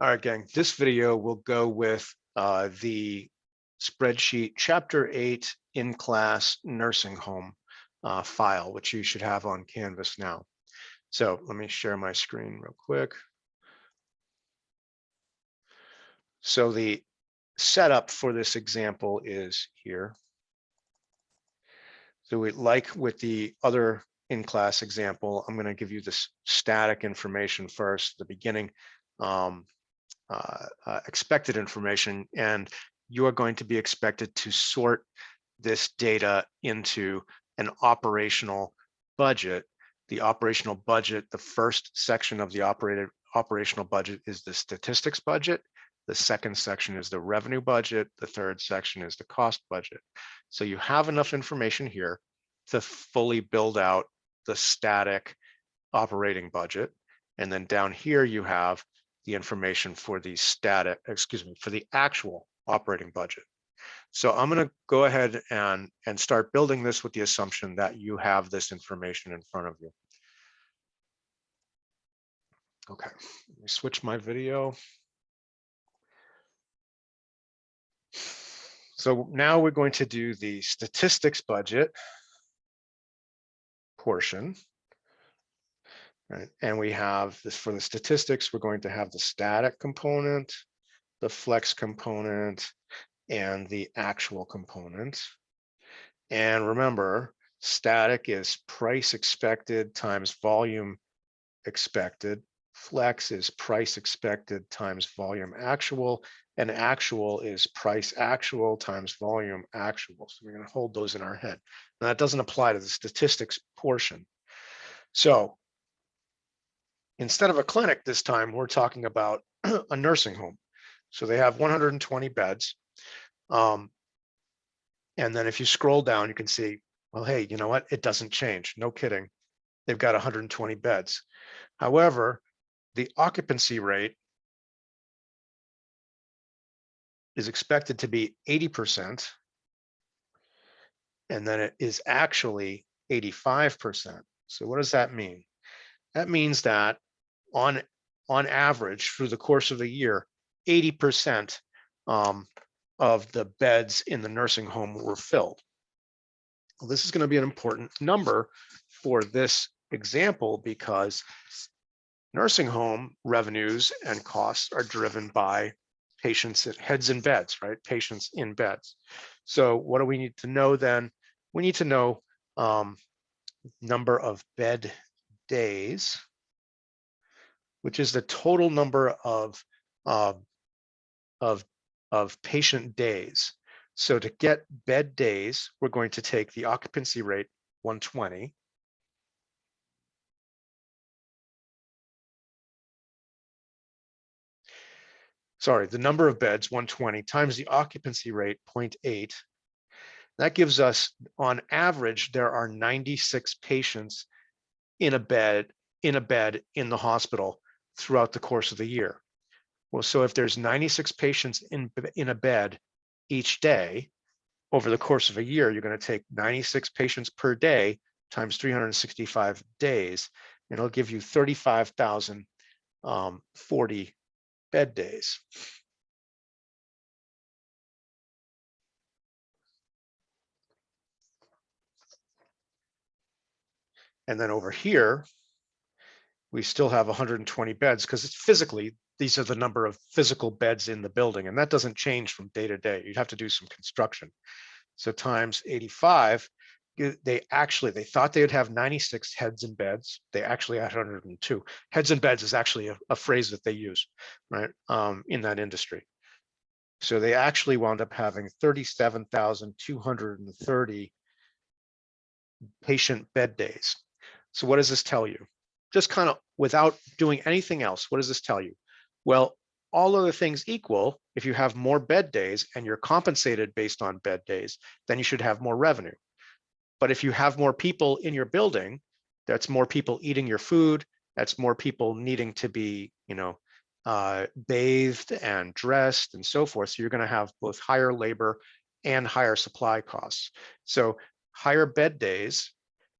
All right, gang, this video will go with the spreadsheet chapter 8 in class nursing home file, which you should have on Canvas now. So let me share my screen real quick. So the setup for this example is here. So like with the other in-class example, I'm going to give you this static information first at the beginning, expected information, and you are going to be expected to sort this data into an operational budget. The operational budget, the first section of the operational budget is the statistics budget. The second section is the revenue budget. The third section is the cost budget. So you have enough information here to fully build out the static operating budget. And then down here, you have the information for the for the actual operating budget. So I'm going to go ahead and start building this with the assumption that you have this information in front of you. Okay, let me switch my video. So now we're going to do the statistics budget portion. Right? And we have this for the statistics, we're going to have the static component, the flex component, and the actual component. And remember, static is price expected times volume expected. Flex is price expected times volume actual, and actual is price actual times volume actual. So we're going to hold those in our head. Now that doesn't apply to the statistics portion. So instead of a clinic this time, we're talking about a nursing home. So they have 120 beds. And then if you scroll down, you can see, well, hey, you know what? It doesn't change. No kidding. They've got 120 beds. However, the occupancy rate is expected to be 80%. And then it is actually 85%. So what does that mean? That means that on average, through the course of the year, 80% of the beds in the nursing home were filled. Well, this is going to be an important number for this example because nursing home revenues and costs are driven by patients at heads in beds, right? Patients in beds. So what do we need to know then? We need to know number of bed days, which is the total number of patient days. So to get bed days, we're going to take the occupancy rate 120. Sorry, the number of beds 120 times the occupancy rate 0.8. That gives us, on average, there are 96 patients in a bed in the hospital throughout the course of the year. Well, so if there's 96 patients in a bed each day over the course of a year, you're going to take 96 patients per day times 365 days, and it'll give you 35,040 bed days. And then over here, we still have 120 beds because it's physically, these are the number of physical beds in the building, and that doesn't change from day to day. You'd have to do some construction. So times 85, they thought they would have 96 heads in beds. They actually had 102. Heads in beds is actually a phrase that they use, right, in that industry. So they actually wound up having 37,230 patient bed days. So what does this tell you? Just kind of without doing anything else, what does this tell you? Well, all other things equal, if you have more bed days and you're compensated based on bed days, then you should have more revenue. But if you have more people in your building, that's more people eating your food, that's more people needing to be, bathed and dressed and so forth. So you're going to have both higher labor and higher supply costs. So higher bed days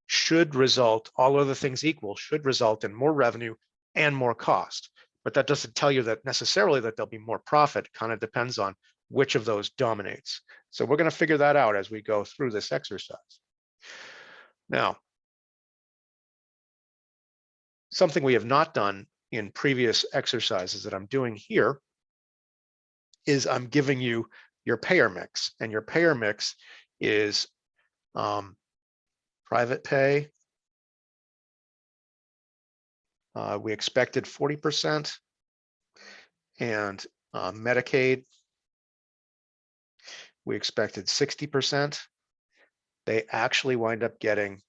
should result, all other things equal, should result in more revenue and more cost. but that doesn't tell you that necessarily that there'll be more profit. Kind of depends on which of those dominates. So we're going to figure that out as we go through this exercise. Now, something we have not done in previous exercises that I'm doing here is I'm giving you your payer mix, and your payer mix is private pay. We expected 40%, and Medicaid, we expected 60%. They actually wind up getting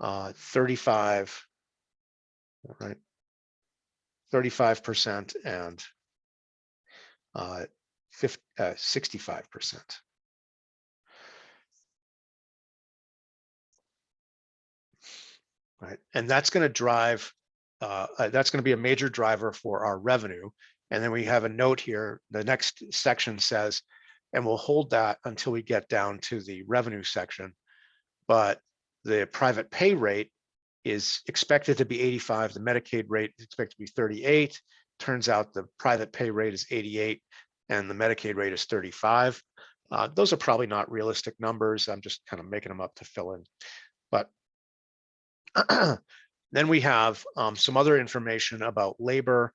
35, right? 35% and 65%. Right, and that's going to drive. That's going to be a major driver for our revenue. And then we have a note here. The next section says, and we'll hold that until we get down to the revenue section. But the private pay rate is expected to be 85. The Medicaid rate is expected to be 38. Turns out the private pay rate is 88 and the Medicaid rate is 35. Those are probably not realistic numbers. I'm just kind of making them up to fill in. But then we have some other information about labor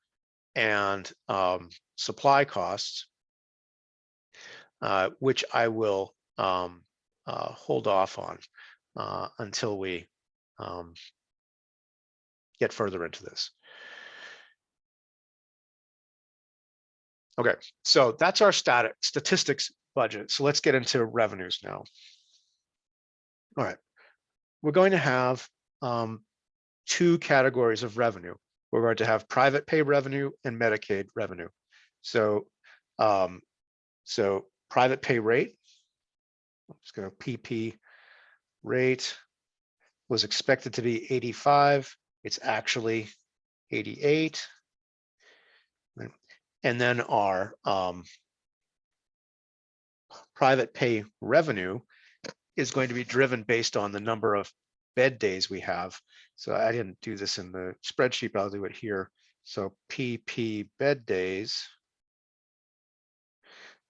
and supply costs, which I will hold off on until we get further into this. Okay, so that's our statistics budget. So let's get into revenues now. All right, we're going to have two categories of revenue. We're going to have private pay revenue and Medicaid revenue. So, so private pay rate, I'm just going to PP rate was expected to be 85. It's actually 88. Right? And then our private pay revenue is going to be driven based on the number of bed days we have. So I didn't do this in the spreadsheet, but I'll do it here. So PP bed days,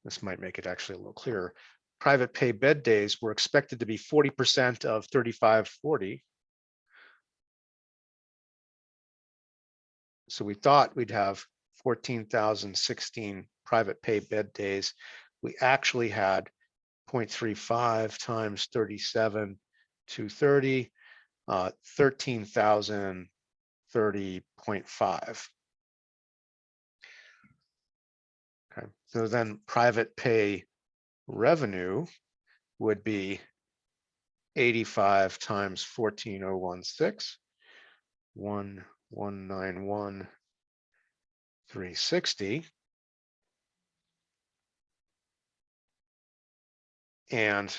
this might make it actually a little clearer. Private pay bed days were expected to be 40% of 3540. So we thought we'd have 14,016 private pay bed days. We actually had 0.35 times 37,230, 13,030.5. Okay, so then private pay revenue would be 85 times 14,016, 1,191,360. And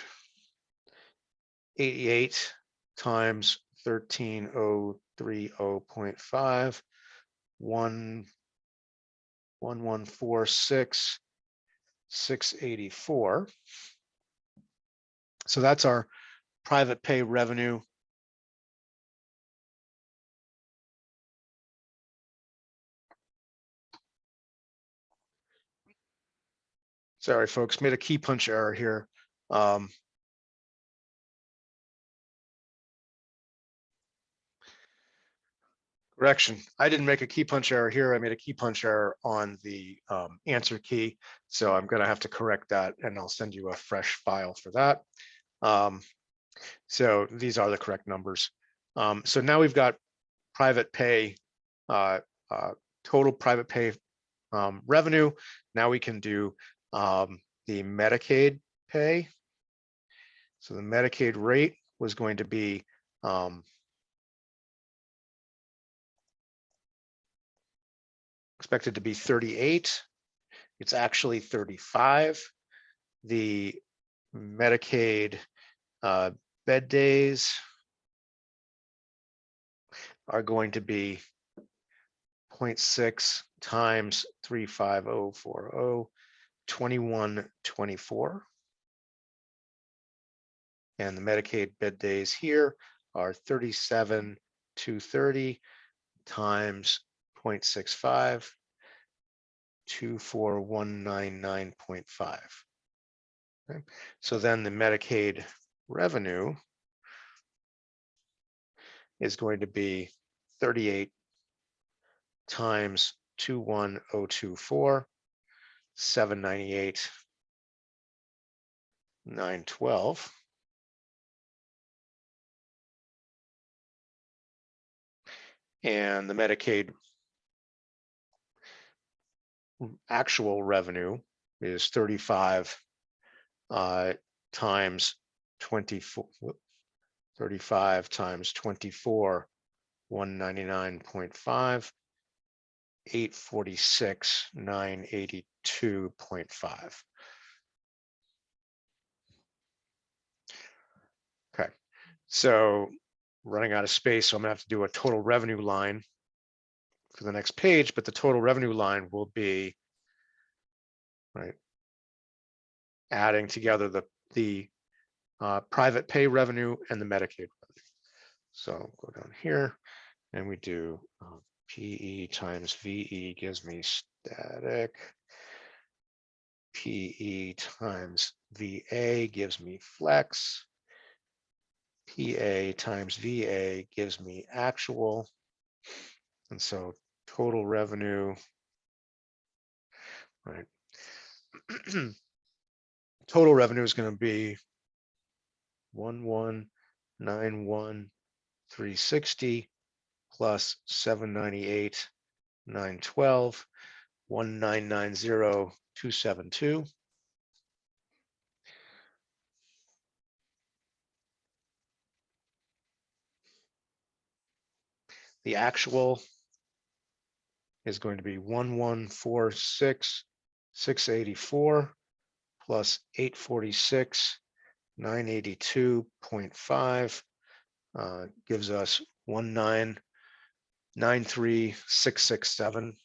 88 times 13,030.5, 1,146,684. So that's our private pay revenue. Sorry, folks, made a key punch error here. Correction, I didn't make a key punch error here. I made a key punch error on the answer key. So I'm going to have to correct that, and I'll send you a fresh file for that. So these are the correct numbers. So now we've got private pay, total private pay revenue. Now we can do the Medicaid pay. So the Medicaid rate was going to be expected to be 38. It's actually 35. The Medicaid bed days are going to be 0.6 times 35040, 2124. And the Medicaid bed days here are 37,230 times 0.65, 24199.5. Okay. So then the Medicaid revenue is going to be 38 times 21024, 798, 912. And the Medicaid actual revenue is 35 times 24, 35 times 24, 199.5, 846, 982.5. Okay, so running out of space, so I'm gonna have to do a total revenue line for the next page, but the total revenue line will be, right, adding together the private pay revenue and the Medicaid revenue. So go down here and we do PE times VE gives me static. PE times VA gives me flex. PA times VA gives me actual. And so total revenue, right? Total revenue is going to be 1191360 plus 798 912 1990272. The actual is going to be 1146684 plus 846 982.5 gives us 1993667.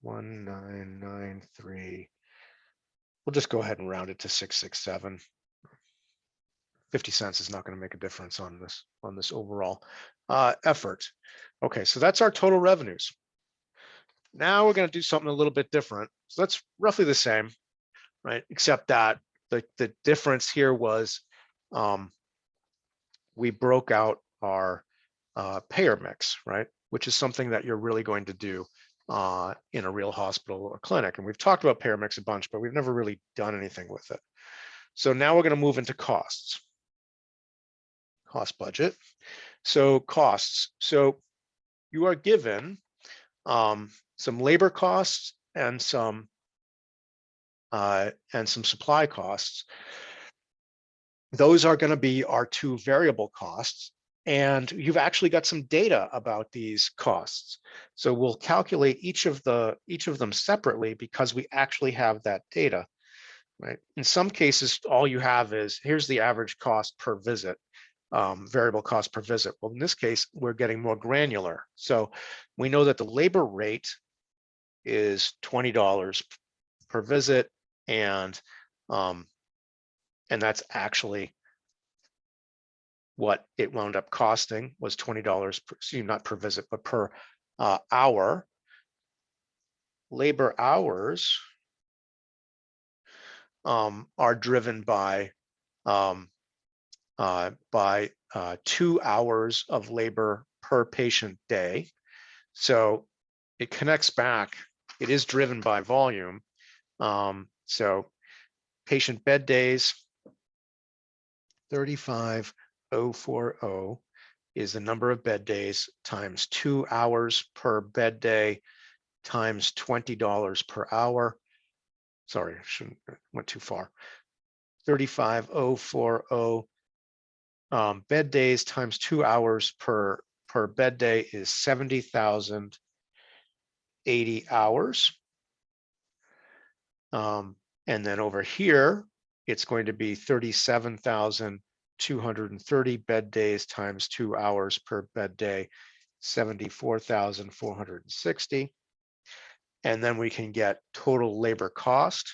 1993. We'll just go ahead and round it to 667. 50 cents is not going to make a difference on this overall effort. Okay, so that's our total revenues. Now we're going to do something a little bit different. So that's roughly the same, right? Except that the difference here was we broke out our payer mix, right? Which is something that you're really going to do in a real hospital or clinic. And we've talked about payer mix a bunch, but we've never really done anything with it. So now we're going to move into costs. Cost budget. So costs. So you are given some labor costs and some supply costs. Those are going to be our two variable costs. And you've actually got some data about these costs. So we'll calculate each of them separately because we actually have that data, right? In some cases, all you have is, here's the average cost per visit, variable cost per visit. Well, in this case, we're getting more granular. So we know that the labor rate is $20 per visit, and that's actually what it wound up costing, was $20 per, not per visit, but per hour. Labor hours are driven by 2 hours of labor per patient day. So it connects back. It is driven by volume. So patient bed days, 35,040 is the number of bed days times 2 hours per bed day times $20 per hour. Sorry, I shouldn't went too far. 35,040 bed days times 2 hours per bed day is 70,080 hours. And then over here, it's going to be 37,230 bed days times 2 hours per bed day, 74,460. And then we can get total labor cost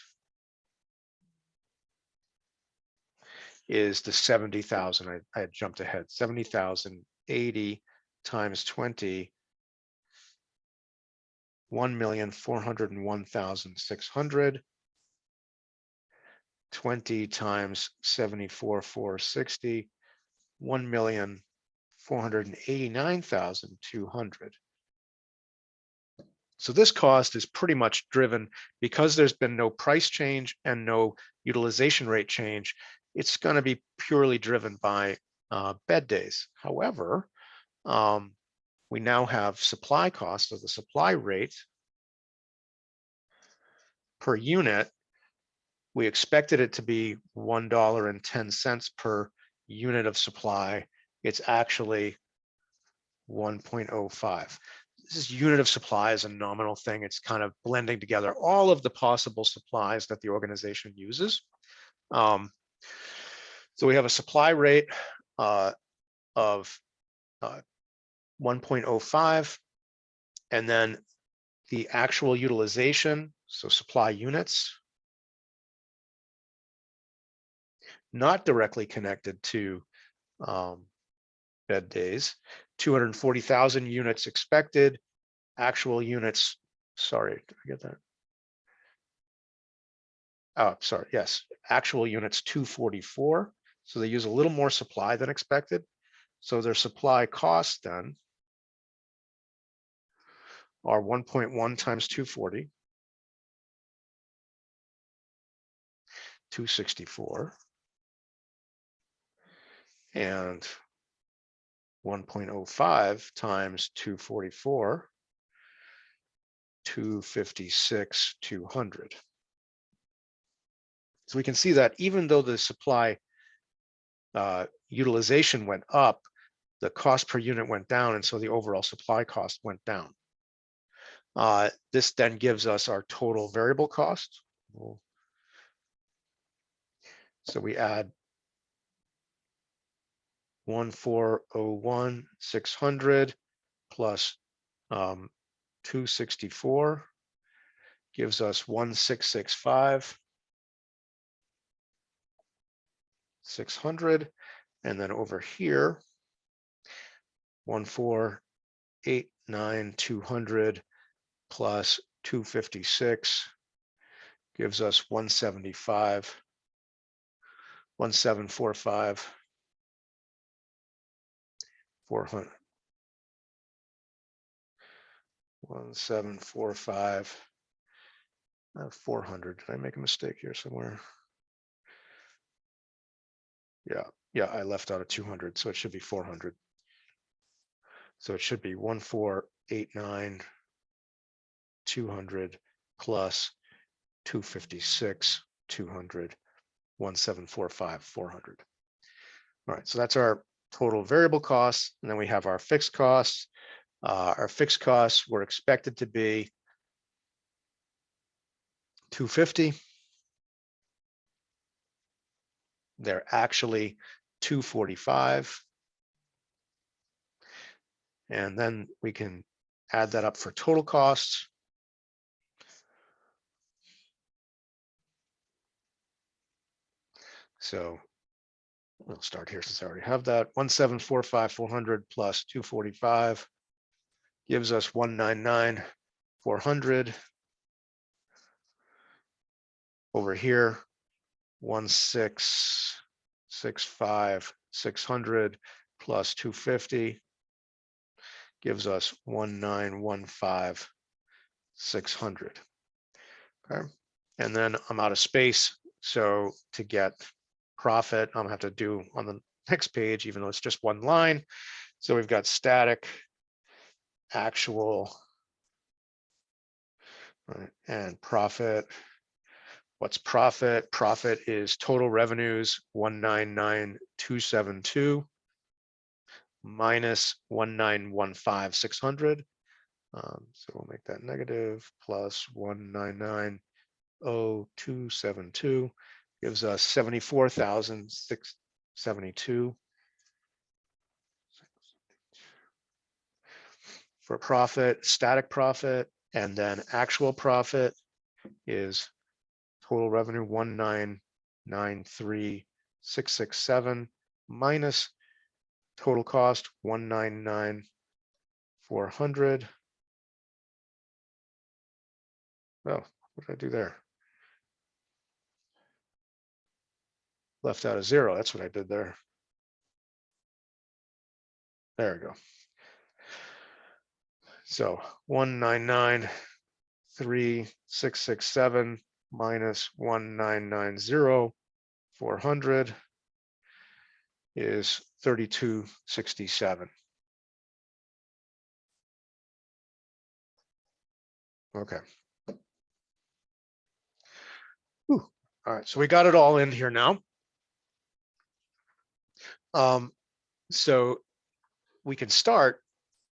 is the 70,000. I had jumped ahead, 70,080 times 20, 1,401,600. 20 times 74,460, 1,489,200. So this cost is pretty much driven because there's been no price change and no utilization rate change. It's going to be purely driven by bed days. However, we now have supply cost of the supply rate per unit. We expected it to be $1.10 per unit of supply. It's actually 1.05. This is unit of supply is a nominal thing. It's kind of blending together all of the possible supplies that the organization uses. So we have a supply rate of 1.05, and then the actual utilization, so supply units, not directly connected to bed days, 240,000 units expected, actual units, sorry, did I get that? Oh, sorry, yes, actual units 244. So they use a little more supply than expected. So their supply costs then are 1.1 times 240, 264, and 1.05 times 244, 256, 200. So we can see that even though the supply utilization went up, the cost per unit went down, and so the overall supply cost went down. This then gives us our total variable cost. So we add 1,401,600 plus 264 gives us 1,665, 600, and then over here 1,489,200 plus 256 gives us 175, 1,745, 400, 1,745, 400. Did I make a mistake here somewhere? Yeah, I left out a 200, so it should be 400. So it should be 1,489, 200 plus 256, 200, 1,745, 400. All right, so that's our total variable costs, and then we have our fixed costs. Our fixed costs were expected to be 250. They're actually 245. And then we can add that up for total costs. So we'll start here since I already have that. 1,745, 400 plus 245 gives us 199, 400. Over here, 1,665, 600 plus 250 gives us 1,915, 600. Okay, and then I'm out of space. So to get profit, I'm gonna have to do on the next page, even though it's just one line. So we've got static, actual, right, and profit. What's profit? Profit is total revenues 199,272 minus 1915600. So we'll make that negative plus 199,272 gives us 74,672 for profit. Static profit, and then actual profit is total revenue 199,367 minus total cost 199,272 400. Oh, what did I do there? Left out a 0. That's what I did there. There we go. So 199,3667 minus 1,990, 400 is 3267. Okay. Whew. All right, so we got it all in here now. So we can start.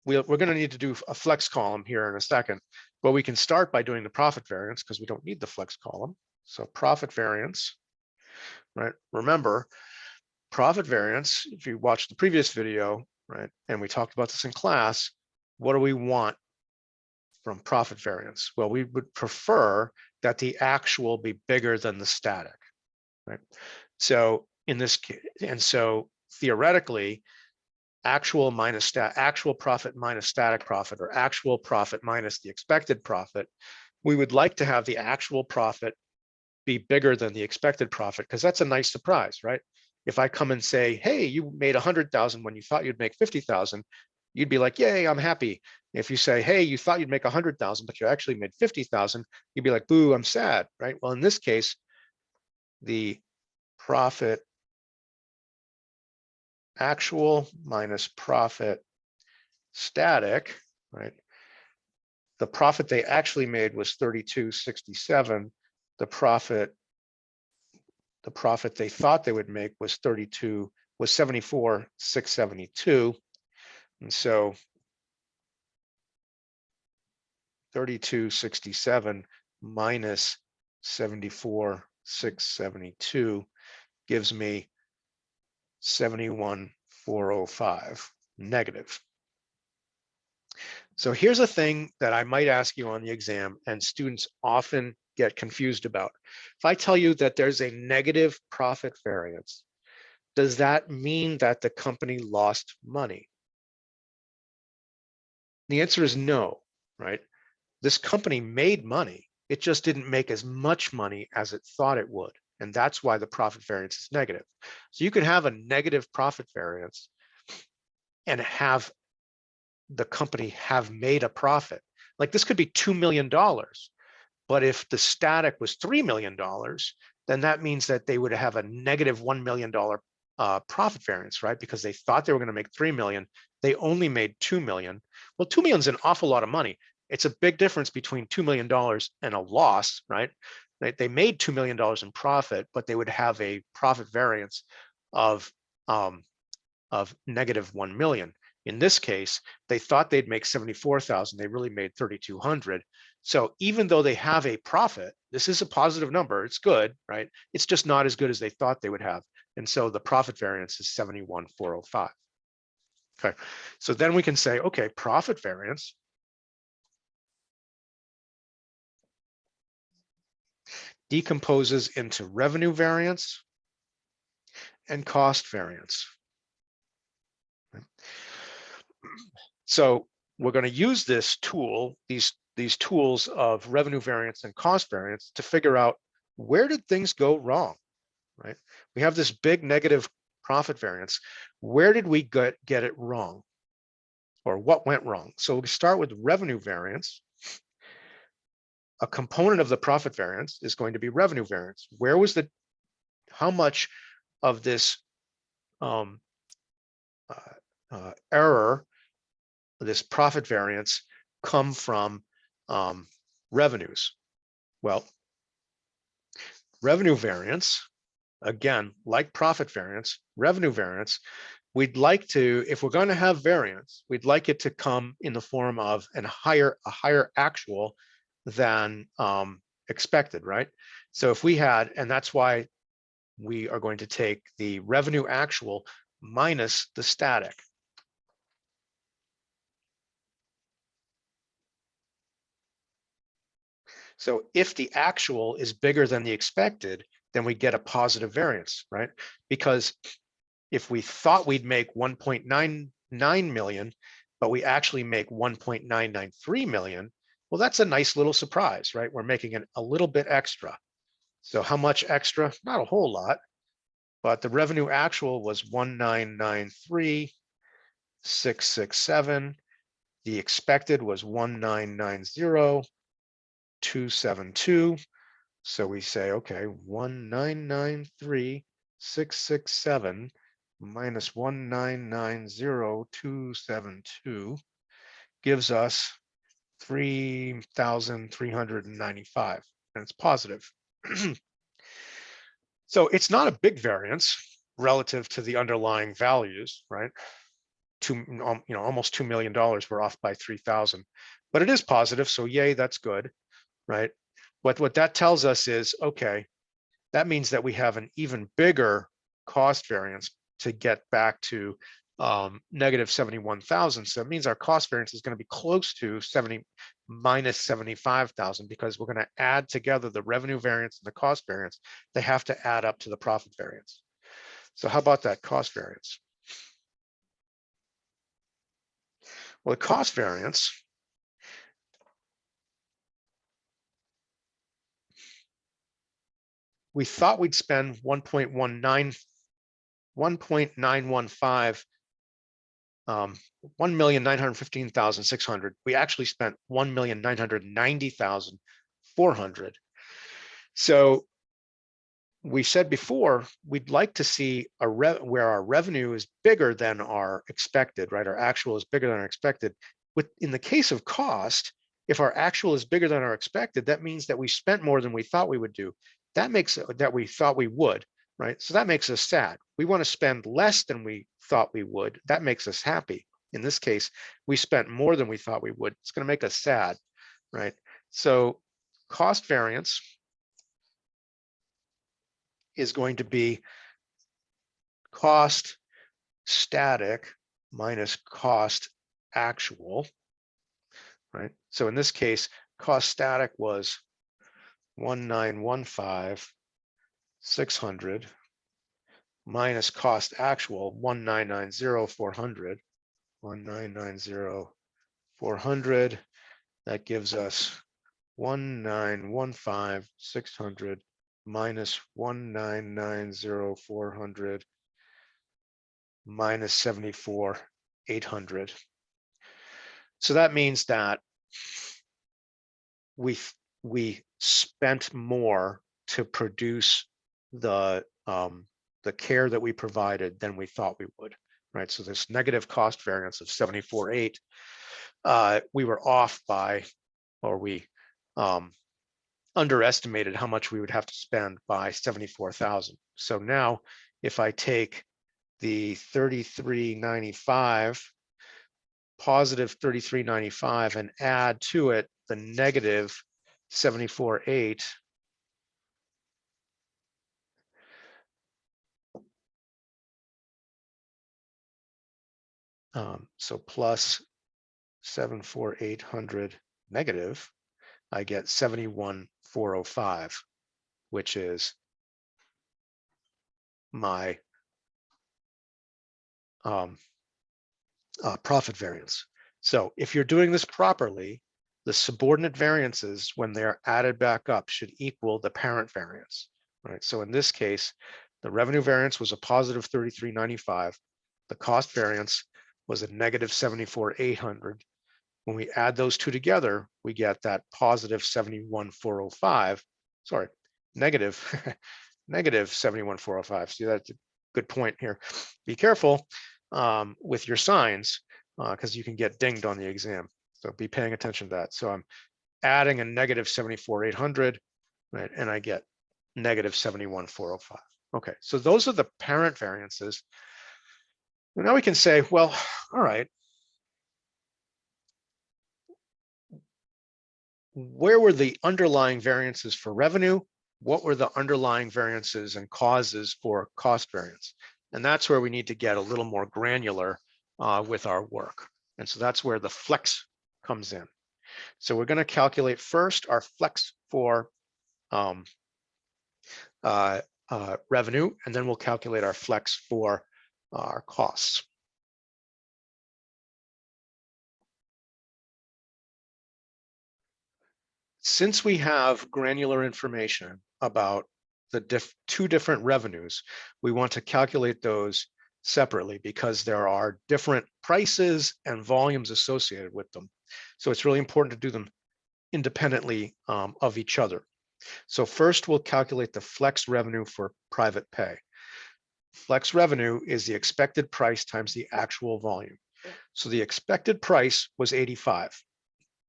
We're going to need to do a flex column here in a second, but we can start by doing the profit variance because we don't need the flex column. So profit variance, right? Remember, profit variance, if you watched the previous video, right, and we talked about this in class, what do we want from profit variance? Well, we would prefer that the actual be bigger than the static, right? So in this case, and so theoretically, actual profit minus static profit, or actual profit minus the expected profit, we would like to have the actual profit be bigger than the expected profit, because that's a nice surprise, right? If I come and say, hey, you made 100,000 when you thought you'd make 50,000, you'd be like, yay, I'm happy. If you say, hey, you thought you'd make 100,000, but you actually made 50,000, you'd be like, boo, I'm sad, right? Well, in this case, the profit actual minus profit static, right? The profit they actually made was 3267. The profit they thought they would make was 74,672. And so 3267 minus 74,672 gives me 71,405 negative. So here's a thing that I might ask you on the exam, and students often get confused about. If I tell you that there's a negative profit variance, does that mean that the company lost money? The answer is no, right? This company made money. It just didn't make as much money as it thought it would. And that's why the profit variance is negative. So you could have a negative profit variance and have the company have made a profit. Like this could be $2 million, but if the static was $3 million, then that means that they would have a negative $1 million profit variance, right? Because they thought they were going to make 3 million, they only made 2 million. Well, 2 million is an awful lot of money. It's a big difference between $2 million and a loss, right? They made $2 million in profit, but they would have a profit variance of negative 1 million. In this case, they thought they'd make 74,000. They really made 3,200. So even though they have a profit, this is a positive number. It's good, right? It's just not as good as they thought they would have. And so the profit variance is 71,405. Okay, so then we can say, okay, profit variance decomposes into revenue variance and cost variance. So we're going to use this tool, these tools of revenue variance and cost variance, to figure out where did things go wrong, right? We have this big negative profit variance. Where did we get it wrong? Or what went wrong? So we start with revenue variance. A component of the profit variance is going to be revenue variance. Where was how much of this error, this profit variance, come from revenues? Well, revenue variance, again, like profit variance, revenue variance, we'd like to, if we're going to have variance, we'd like it to come in the form of a higher actual than expected, right? So if we had, and that's why we are going to take the revenue actual minus the static. So if the actual is bigger than the expected, then we get a positive variance, right? Because if we thought we'd make 1.99 million, but we actually make 1.993 million, well, that's a nice little surprise, right? We're making a little bit extra. So how much extra? Not a whole lot, but the revenue actual was 1,993,667. The expected was 1,990,272. So we say, okay, 1,993,667 minus 1,990,272 gives us 3,395, and it's positive. So it's not a big variance relative to the underlying values, right? Almost $2 million, we're off by 3,000, but it is positive, so yay, that's good, right? What that tells us is, okay, that means that we have an even bigger cost variance to get back to negative 71,000. So it means our cost variance is going to be close to minus 75,000, because we're going to add together the revenue variance and the cost variance. They have to add up to the profit variance. So how about that cost variance? Well, the cost variance, we thought we'd spend 1.915, 1,915,600. We actually spent 1,990,400. So we said before, we'd like to see where our revenue is bigger than our expected, right? Our actual is bigger than our expected. In the case of cost, if our actual is bigger than our expected, that means that we spent more than we thought we would do. That makes it that we thought we would, right? So that makes us sad. We want to spend less than we thought we would. That makes us happy. In this case, we spent more than we thought we would. It's going to make us sad, right? So cost variance is going to be cost static minus cost actual, right? So in this case, cost static was 1,915,600 minus cost actual 1,990,400. 1,990,400. That gives us 1,915,600 minus 1,990,400 minus 74,800. So that means that we spent more to produce the care that we provided than we thought we would, right? So this negative cost variance of 74,800, we were off by, or we underestimated how much we would have to spend by 74,000. So now if I take the 3395, positive 3395, and add to it the negative 74,800, so plus 74,800 negative, I get 71,405, which is my profit variance. So if you're doing this properly, the subordinate variances, when they're added back up, should equal the parent variance, right? So in this case, the revenue variance was a positive 3395. The cost variance was a negative 74,800. When we add those two together, we get that positive 71,405. Sorry, negative negative 71,405. See, that's a good point here. Be careful with your signs, because you can get dinged on the exam. So be paying attention to that. So I'm adding a negative 74,800, right? And I get negative 71,405. Okay, so those are the parent variances. And now we can say, well, all right, where were the underlying variances for revenue? What were the underlying variances and causes for cost variance? And that's where we need to get a little more granular with our work. And so that's where the flex comes in. So we're going to calculate first our flex for revenue, and then we'll calculate our flex for our costs. Since we have granular information about the two different revenues, we want to calculate those separately because there are different prices and volumes associated with them. So it's really important to do them independently of each other. So first we'll calculate the flex revenue for private pay. Flex revenue is the expected price times the actual volume. So the expected price was 85.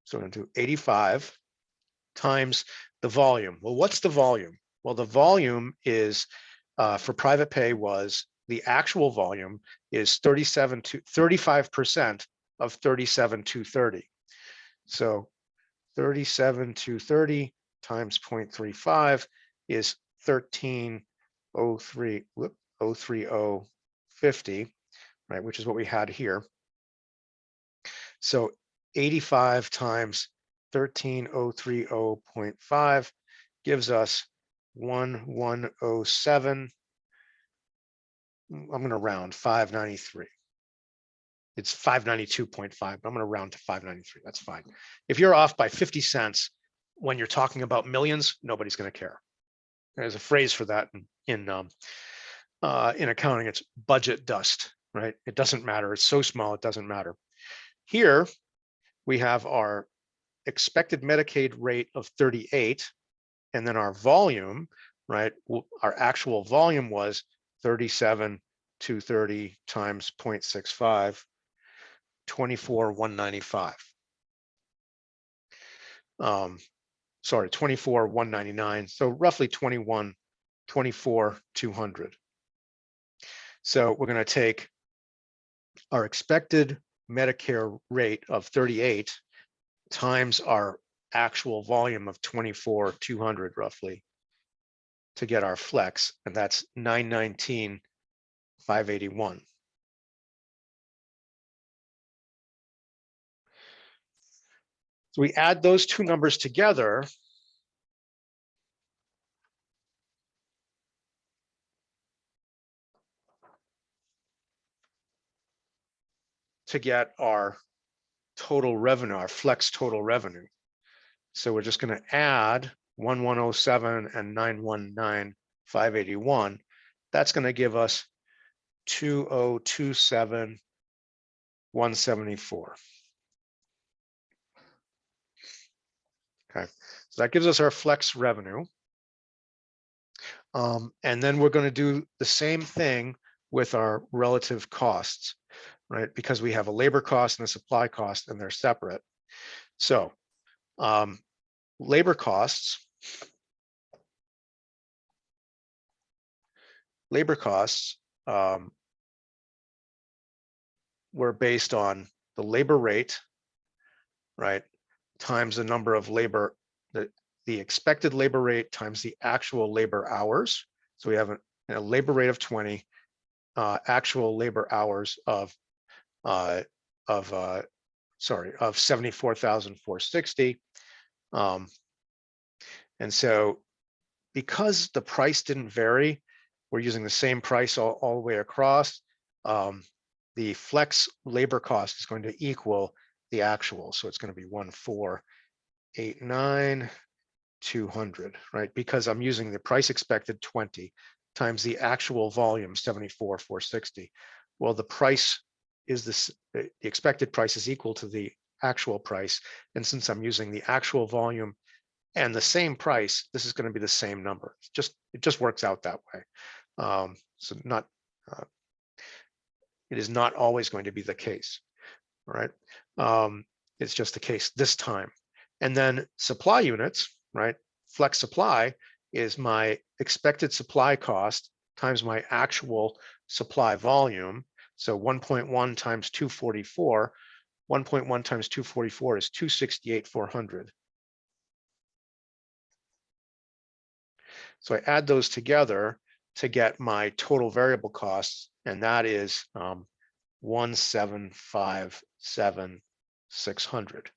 So we're going to do 85 times the volume. Well, what's the volume? Well, the volume is for private pay was the actual volume is 35% of 37,230. So 37,230 times 0.35 is 13,030.50, right? Which is what we had here. So 85 times 13,030.5 gives us 1107. I'm going to round 593. It's 592.5, but I'm going to round to 593. That's fine. If you're off by 50 cents when you're talking about millions, nobody's going to care. There's a phrase for that in accounting. It's budget dust, right? It doesn't matter. It's so small, it doesn't matter. Here we have our expected Medicaid rate of 38, and then our volume, right? Our actual volume was 37,230 times 0.65, 24,195. Sorry, 24,199. So roughly 24,200. So we're going to take our expected Medicare rate of 38 times our actual volume of 24,200 roughly to get our flex, and that's 919,581. So we add those two numbers together to get our total revenue, our flex total revenue. So we're just going to add 1107 and 919,581. That's going to give us 2,027,174. Okay, so that gives us our flex revenue. And then we're going to do the same thing with our relative costs, right? Because we have a labor cost and a supply cost, and they're separate. So labor costs were based on the labor rate, right, times the number of labor, the expected labor rate times the actual labor hours. So we have a labor rate of 20, actual labor hours of 74,460. And so because the price didn't vary, we're using the same price all the way across. The flex labor cost is going to equal the actual. So it's going to be 14,89200, right? Because I'm using the price expected 20 times the actual volume 74,460. Well, the price is this, the expected price is equal to the actual price. And since I'm using the actual volume and the same price, this is going to be the same number. It just works out that way. So it is not always going to be the case, right? It's just the case this time. And then supply units, right? Flex supply is my expected supply cost times my actual supply volume. So 1.1 times 244, 1.1 times 244 is 268,400. So I add those together to get my total variable costs, and that is 1,757,600.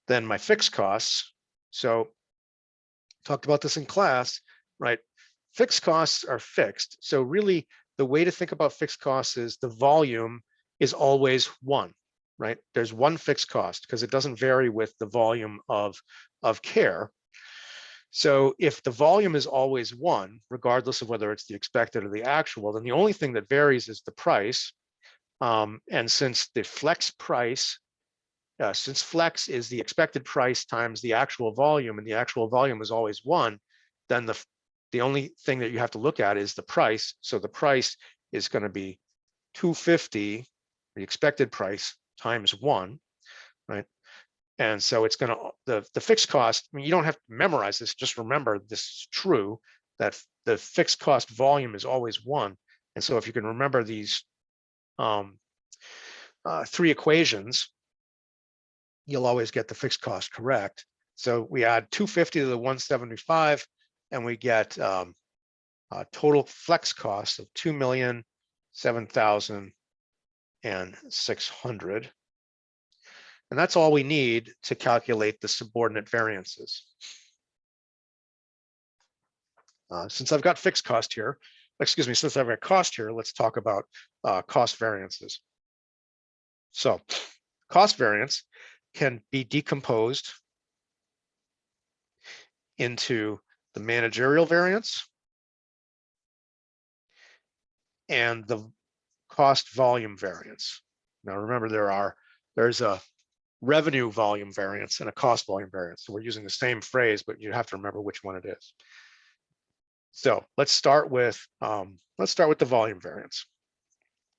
Then my fixed costs. So talked about this in class, right? Fixed costs are fixed. So really the way to think about fixed costs is the volume is always 1. right? There's one fixed cost because it doesn't vary with the volume of care. So if the volume is always 1, regardless of whether it's the expected or the actual, then the only thing that varies is the price. And since the flex price, since flex is the expected price times the actual volume, and the actual volume is always 1, then the only thing that you have to look at is the price. So the price is going to be 250, the expected price, times 1, right? And so it's going to, the fixed cost, I mean, you don't have to memorize this, just remember this is true, that the fixed cost volume is always 1. And so if you can remember these 3 equations, you'll always get the fixed cost correct. So we add 250 to the 175, and we get a total flex cost of 2,007,600. And that's all we need to calculate the subordinate variances. Since I've got fixed cost here, excuse me, since I've got cost here, let's talk about cost variances. So cost variance can be decomposed into the managerial variance and the cost volume variance. Now remember, there's a revenue volume variance and a cost volume variance. So we're using the same phrase, but you have to remember which one it is. So let's start with the volume variance.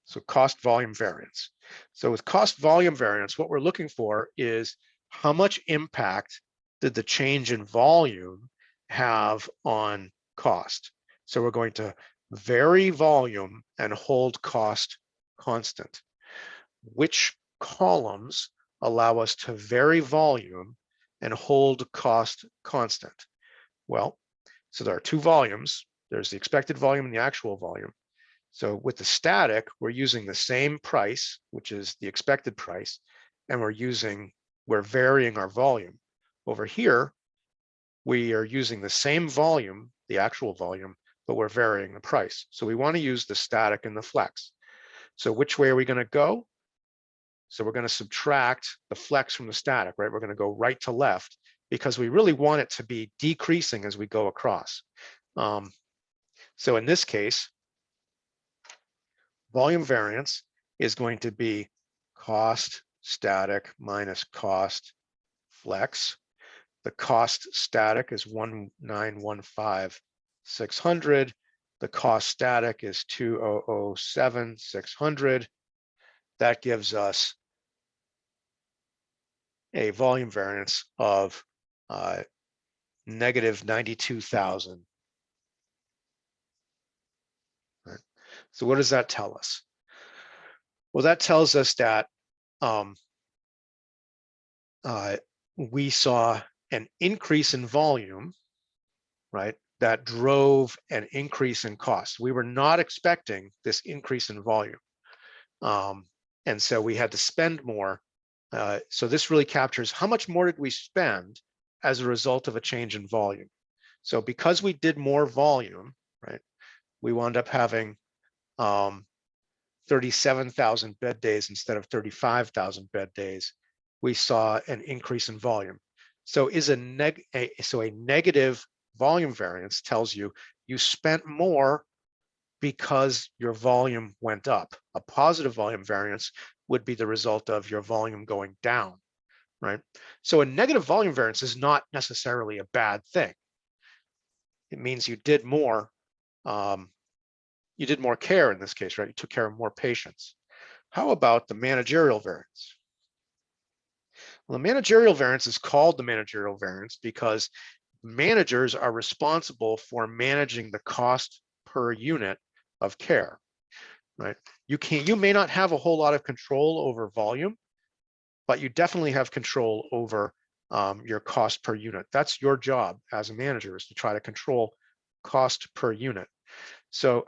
So cost volume variance. So with cost volume variance, what we're looking for is how much impact did the change in volume have on cost. So we're going to vary volume and hold cost constant. Which columns allow us to vary volume and hold cost constant? Well, so there are 2 volumes. There's the expected volume and the actual volume. So with the static, we're using the same price, which is the expected price, and we're varying our volume. Over here, we are using the same volume, the actual volume, but we're varying the price. So we want to use the static and the flex. So which way are we going to go? So we're going to subtract the flex from the static, right? We're going to go right to left because we really want it to be decreasing as we go across. So in this case, volume variance is going to be cost static minus cost flex. The cost static is 1,915,600. The cost static is 2,007,600. That gives us a volume variance of negative 92,000. Right. So what does that tell us? Well, that tells us that we saw an increase in volume, right? That drove an increase in cost. We were not expecting this increase in volume. And so we had to spend more. So this really captures how much more did we spend as a result of a change in volume. So because we did more volume, right, we wound up having 37,000 bed days instead of 35,000 bed days. We saw an increase in volume. So a negative volume variance tells you you spent more because your volume went up. A positive volume variance would be the result of your volume going down, right? So a negative volume variance is not necessarily a bad thing. It means you did more care in this case, right? You took care of more patients. How about the managerial variance? Well, the managerial variance is called the managerial variance because managers are responsible for managing the cost per unit of care, right? You may not have a whole lot of control over volume, but you definitely have control over your cost per unit. That's your job as a manager, is to try to control cost per unit. So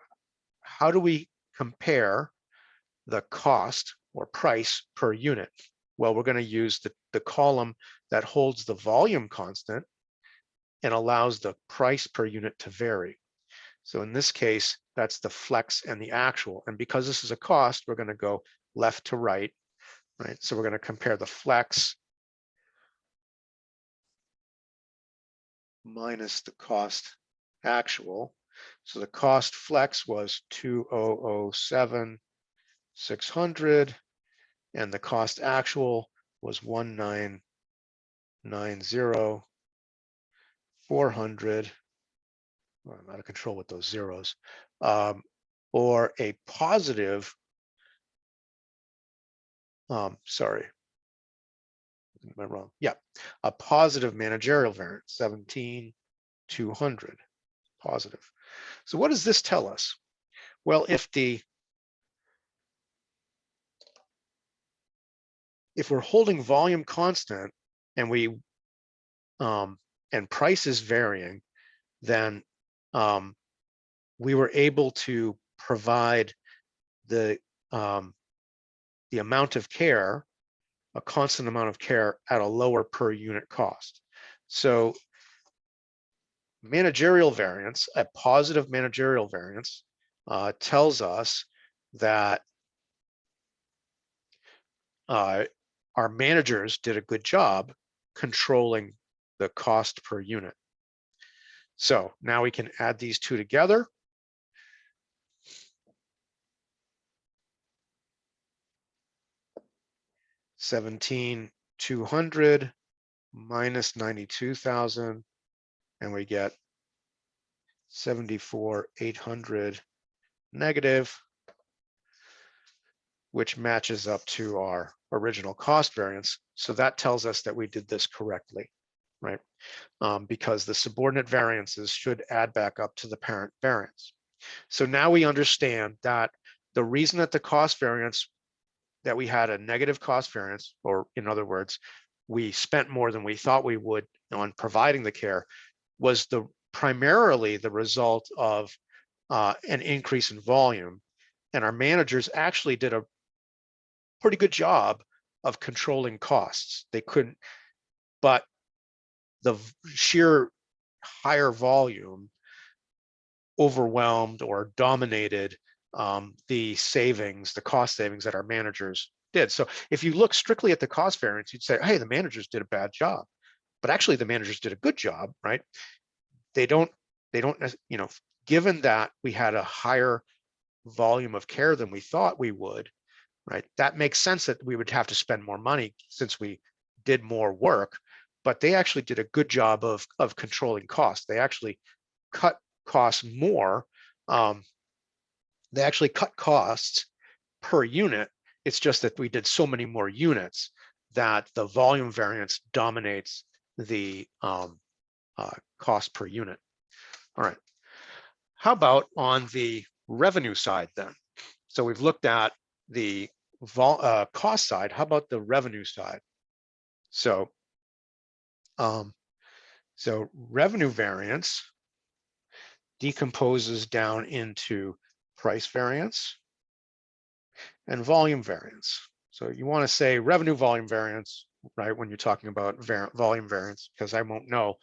how do we compare the cost or price per unit? Well, we're going to use the column that holds the volume constant and allows the price per unit to vary. So in this case, that's the flex and the actual. And because this is a cost, we're going to go left to right. right? So we're going to compare the flex minus the cost actual. So the cost flex was 2,007,600, and the cost actual was 1,990,400. Well, I'm out of control with those zeros. Or a positive, sorry, am I wrong? Yeah, a positive managerial variance, 17,200, positive. So what does this tell us? Well, if we're holding volume constant and and price is varying, then we were able to provide the amount of care, a constant amount of care at a lower per unit cost. So managerial variance, a positive managerial variance, tells us that our managers did a good job controlling the cost per unit. So now we can add these two together. $17,200 minus 92,000, and we get 74,800 negative, which matches up to our original cost variance. So that tells us that we did this correctly, right? Because the subordinate variances should add back up to the parent variance. So now we understand that the reason that the cost variance, that we had a negative cost variance, or in other words, we spent more than we thought we would on providing the care, was primarily the result of an increase in volume. And our managers actually did a pretty good job of controlling costs. They couldn't, but the sheer higher volume overwhelmed or dominated the savings, the cost savings that our managers did. So if you look strictly at the cost variance, you'd say, hey, the managers did a bad job. But actually the managers did a good job, right? They don't, given that we had a higher volume of care than we thought we would, right? That makes sense that we would have to spend more money since we did more work, but they actually did a good job of controlling costs. They actually cut costs more. They actually cut costs per unit. It's just that we did so many more units that the volume variance dominates the cost per unit. All right. How about on the revenue side then? So we've looked at the cost side. How about the revenue side? So, revenue variance decomposes down into price variance and volume variance. So you want to say revenue volume variance, right, when you're talking about volume variance, because I won't know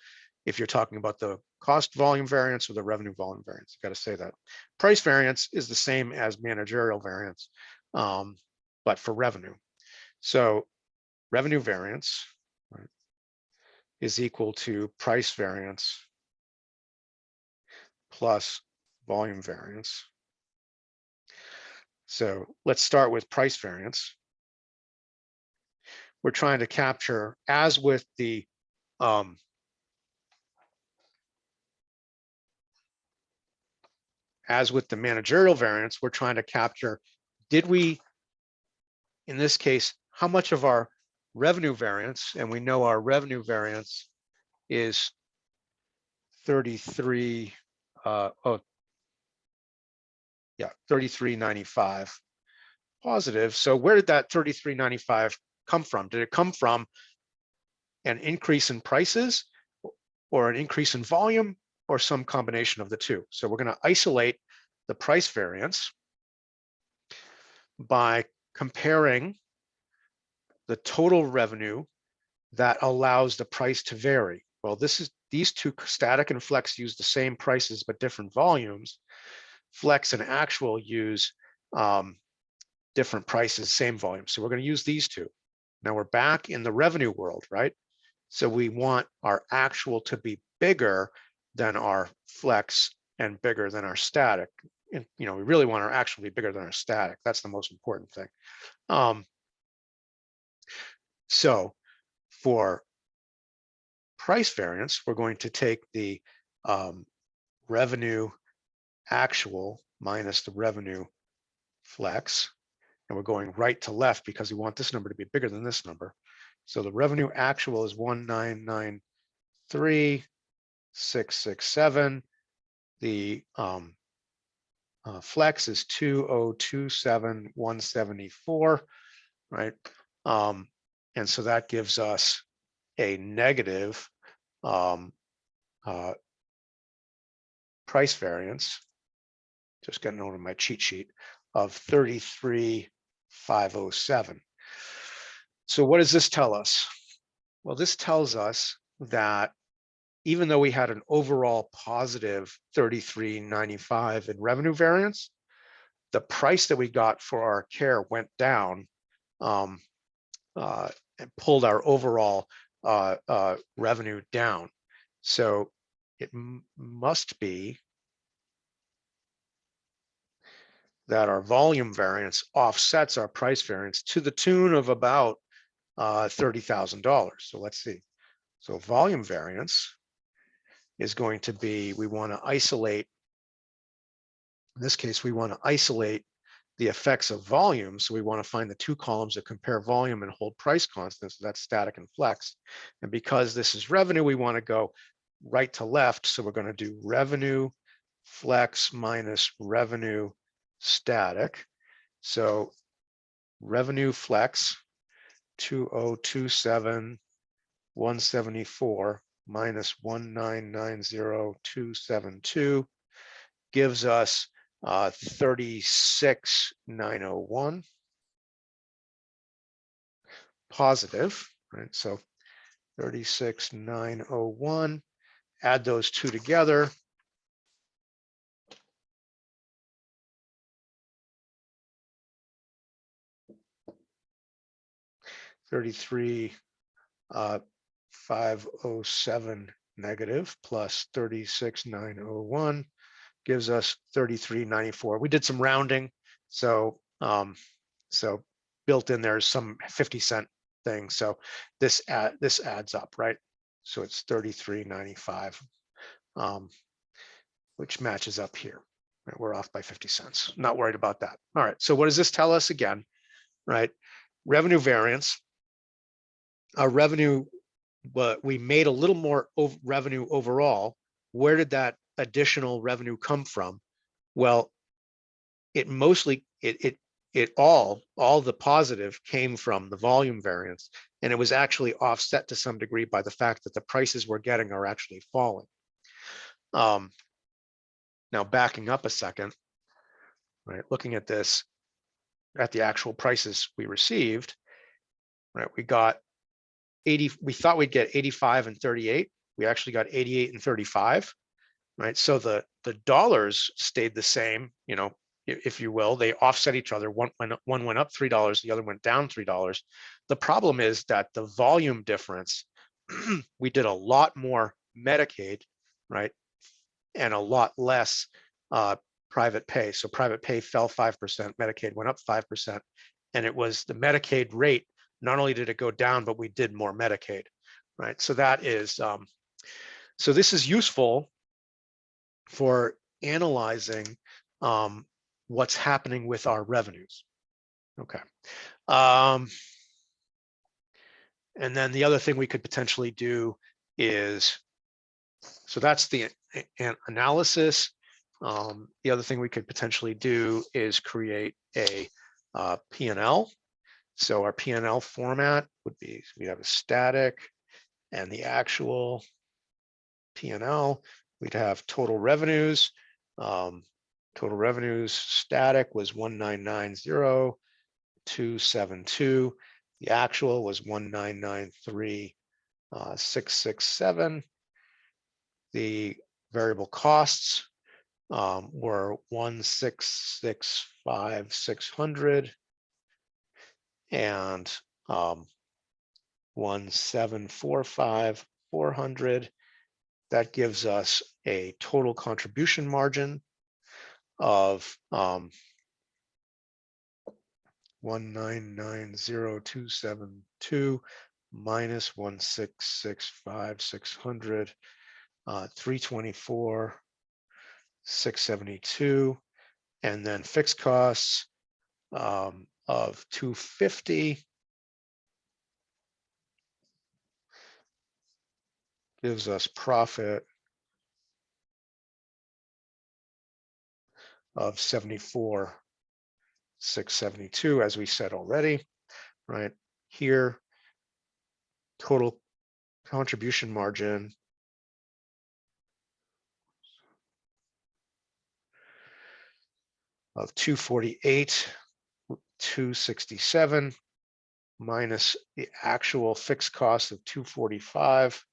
if you're talking about the cost volume variance or the revenue volume variance. You got to say that. Price variance is the same as managerial variance, but for revenue. So revenue variance, right, is equal to price variance plus volume variance. So let's start with price variance. We're trying to capture, as with the managerial variance, we're trying to capture, did we, in this case, how much of our revenue variance, and we know our revenue variance is 3395 positive. So where did that 3395 come from? Did it come from an increase in prices or an increase in volume or some combination of the two? So we're going to isolate the price variance by comparing the total revenue that allows the price to vary. Well, these two, static and flex, use the same prices but different volumes. Flex and actual use different prices, same volume. So we're going to use these two. Now we're back in the revenue world, right? So we want our actual to be bigger than our flex and bigger than our static. And, we really want our actual to be bigger than our static. That's the most important thing. So for price variance, we're going to take the revenue actual minus the revenue flex, and we're going right to left because we want this number to be bigger than this number. So the revenue actual is 1,993,667. The flex is 2,027,174, right? And so that gives us a negative price variance, just getting over my cheat sheet, of 33,507. So what does this tell us? Well, this tells us that even though we had an overall positive 33.95 in revenue variance, the price that we got for our care went down and pulled our overall revenue down. So it must be that our volume variance offsets our price variance to the tune of about $30,000. So let's see. So volume variance is going to be, we want to isolate, in this case, we want to isolate the effects of volume. So we want to find the two columns that compare volume and hold price constants. So that's static and flex. And because this is revenue, we want to go right to left. So we're going to do revenue flex minus revenue static. So revenue flex 2,027,174 minus 1,990,272 gives us 36,901 positive, right? So 36,901, add those two together. $33,507 negative plus 36,901 gives us 33.94. We did some rounding, so built in there's some 50-cent thing. So this adds up, right? So it's 33.95, which matches up here. Right? We're off by 50 cents. Not worried about that. All right. So what does this tell us again? Right? Revenue variance. Our revenue, but we made a little more revenue overall. Where did that additional revenue come from? Well, it mostly all the positive came from the volume variance, and it was actually offset to some degree by the fact that the prices we're getting are actually falling. Now backing up a second, right? Looking at this, at the actual prices we received, right? We got 80. We thought we'd get 85 and 38. We actually got 88 and 35, right? So the dollars stayed the same, if you will. They offset each other. One went up $3, the other went down $3. The problem is that the volume difference, we did a lot more Medicaid, right? And a lot less private pay. So private pay fell 5%, Medicaid went up 5%. And it was the Medicaid rate, not only did it go down, but we did more Medicaid, right? So that is, so this is useful for analyzing what's happening with our revenues. Okay. And then the other thing we could potentially do is, so that's the analysis. The other thing we could potentially do is create a P&L. So our P&L format would be, we have a static and the actual P&L. We'd have total revenues. Total revenues static was 1,990,272. The actual was 1,993,667. The variable costs were 1,665,600. and 1,745,400. That gives us a total contribution margin of 1,990,272 minus 1,665,600, 324,672, and then fixed costs of 250 gives us profit of 74,672, as we said already, right? Here, total contribution margin of 248,267 minus the actual fixed cost of 245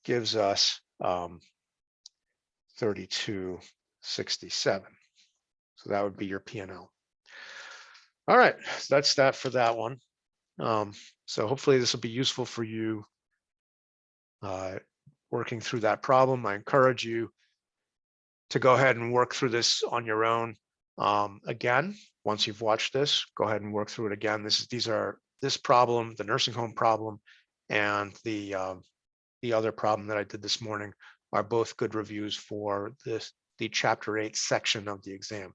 gives us 3267. So that would be your P&L. All right, so that's that for that one. So hopefully this will be useful for you working through that problem. I encourage you to go ahead and work through this on your own. Again, once you've watched this, go ahead and work through it again. This problem, the nursing home problem, and the other problem that I did this morning are both good reviews for the Chapter 8 section of the exam.